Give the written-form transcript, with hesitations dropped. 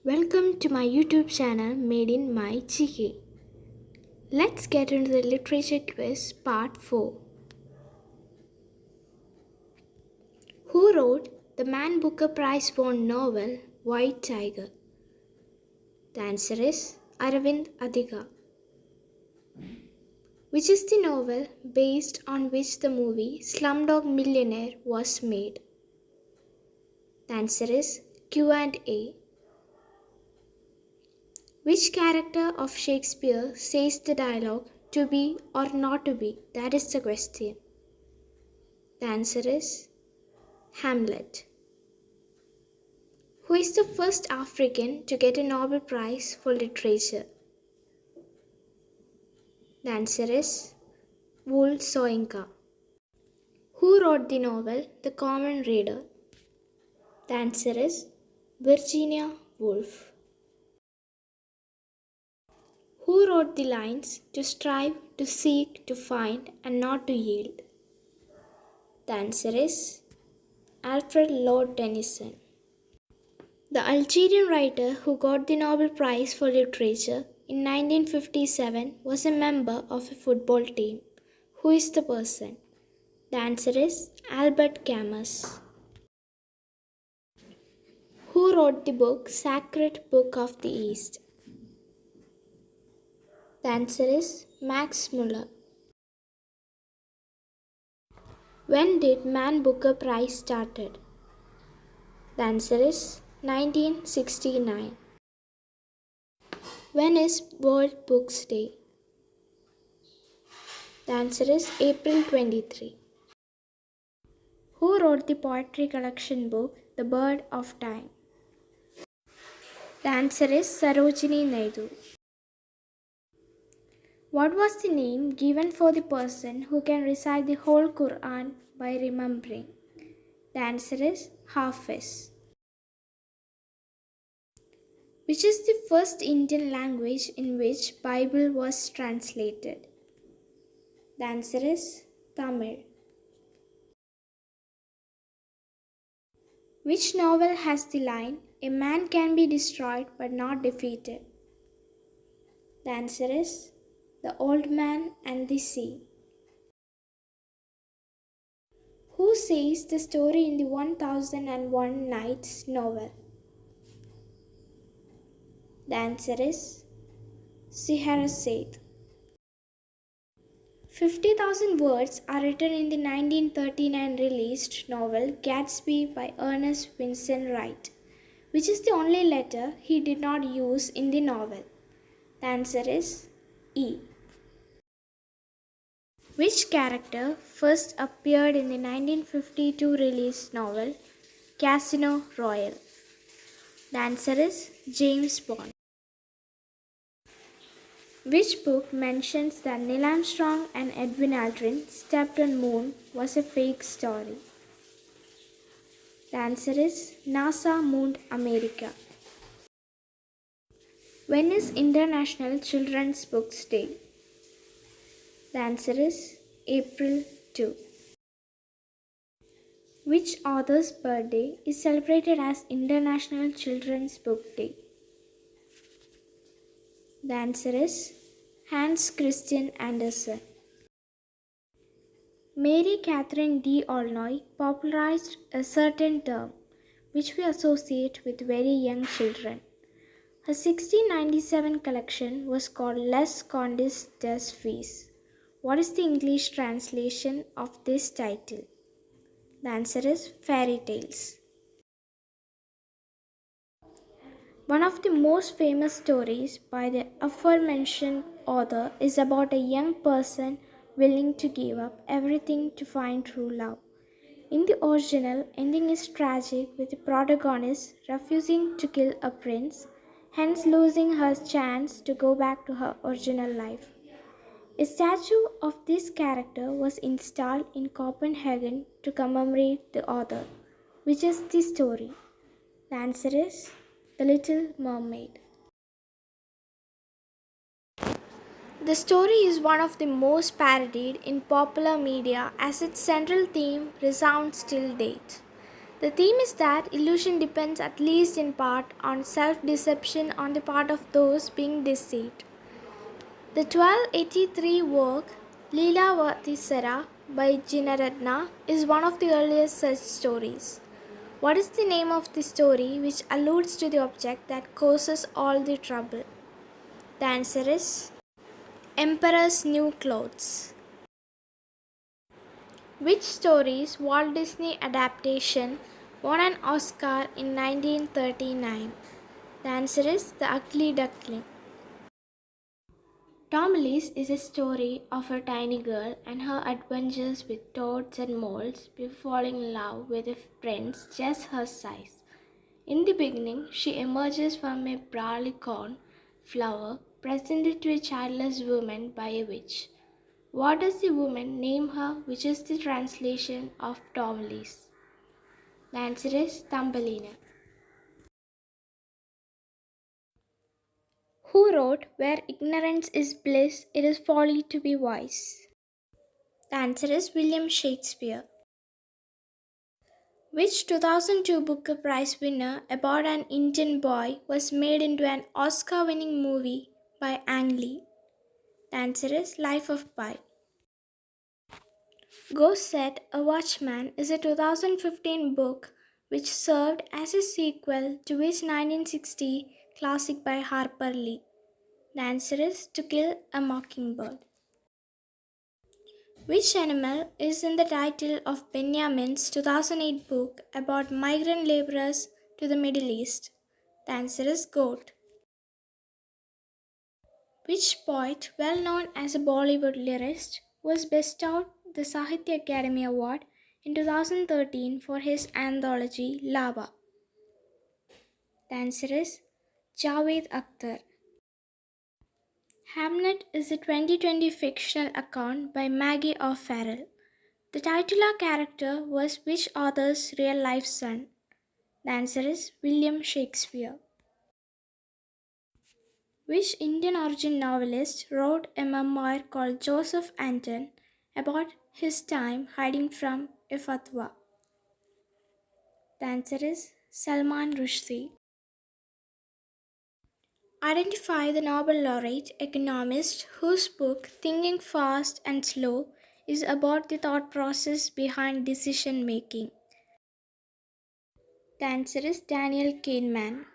Welcome to my YouTube channel Made in My GK. Let's get into the literature quiz part 4. Who wrote the Man Booker Prize won novel White Tiger? The answer is Aravind Adiga. Which is the novel based on which the movie Slumdog Millionaire was made? The answer is Q&A. Which character of Shakespeare says the dialogue to be or not to be? That is the question. The answer is Hamlet. Who is the first African to get a Nobel Prize for Literature? The answer is Wool Soyinka. Who wrote the novel The Common Reader? The answer is Virginia Woolf. Who wrote the lines to strive, to seek, to find, and not to yield? The answer is Alfred Lord Tennyson. The Algerian writer who got the Nobel Prize for Literature in 1957 was a member of a football team. Who is the person? The answer is Albert Camus. Who wrote the book Sacred Book of the East? The answer is Max Muller. When did Man Booker Prize started? The answer is 1969. When is World Books Day? The answer is April 23. Who wrote the poetry collection book The Bird of Time? The answer is Sarojini Naidu. What was the name given for the person who can recite the whole Quran by remembering? The answer is Hafiz. Which is the first Indian language in which Bible was translated? The answer is Tamil. Which novel has the line, "A man can be destroyed but not defeated"? The answer is The Old Man and the Sea. Who says the story in the 1001 Nights novel? The answer is Scheherazade. 50,000 words are written in the 1939 released novel Gatsby by Ernest Vincent Wright, which is the only letter he did not use in the novel. The answer is E. Which character first appeared in the 1952 released novel Casino Royale? The answer is James Bond. Which book mentions that Neil Armstrong and Edwin Aldrin stepped on moon was a fake story? The answer is NASA Mooned America. When is International Children's Books Day? The answer is April 2. Which author's birthday is celebrated as International Children's Book Day? The answer is Hans Christian Andersen. Mary Catherine d'Aulnoy popularized a certain term which we associate with very young children. Her 1697 collection was called Les Contes des Fées. What is the English translation of this title? The answer is Fairy Tales. One of the most famous stories by the aforementioned author is about a young person willing to give up everything to find true love. In the original, ending is tragic with the protagonist refusing to kill a prince, hence losing her chance to go back to her original life. A statue of this character was installed in Copenhagen to commemorate the author. Which is the story? The answer is The Little Mermaid. The story is one of the most parodied in popular media as its central theme resounds till date. The theme is that illusion depends, at least in part, on self deception on the part of those being deceived. The 1283 work Leela by Jinaratna is one of the earliest such stories. What is the name of the story which alludes to the object that causes all the trouble? The answer is Emperor's New Clothes. Which story's Walt Disney adaptation won an Oscar in 1939? The answer is The Ugly Duckling. Tommy's is a story of a tiny girl and her adventures with toads and moles before falling in love with a prince just her size. In the beginning, she emerges from a barleycorn flower presented to a childless woman by a witch. What does the woman name her, which is the translation of Tommy's? The answer is Thumbelina. Who wrote Where ignorance is bliss, it is folly to be wise? The answer is William Shakespeare. Which 2002 Booker Prize winner about an Indian boy was made into an Oscar winning movie by Ang Lee? The answer is Life of Pi. Ghost Set, A Watchman is a 2015 book which served as a sequel to which 1960 classic by Harper Lee. The answer is To Kill a Mockingbird. Which animal is in the title of Benjamin's 2008 book about migrant laborers to the Middle East? The answer is goat. Which poet, well known as a Bollywood lyricist, was bestowed the Sahitya Academy Award in 2013 for his anthology Lava? The answer is Javed Akhtar. Hamnet is a 2020 fictional account by Maggie O'Farrell. The titular character was which author's real life son? The answer is William Shakespeare. Which Indian origin novelist wrote a memoir called Joseph Anton about his time hiding from a fatwa? The answer is Salman Rushdie. Identify the Nobel laureate economist whose book Thinking Fast and Slow is about the thought process behind decision making. The answer is Daniel Kahneman.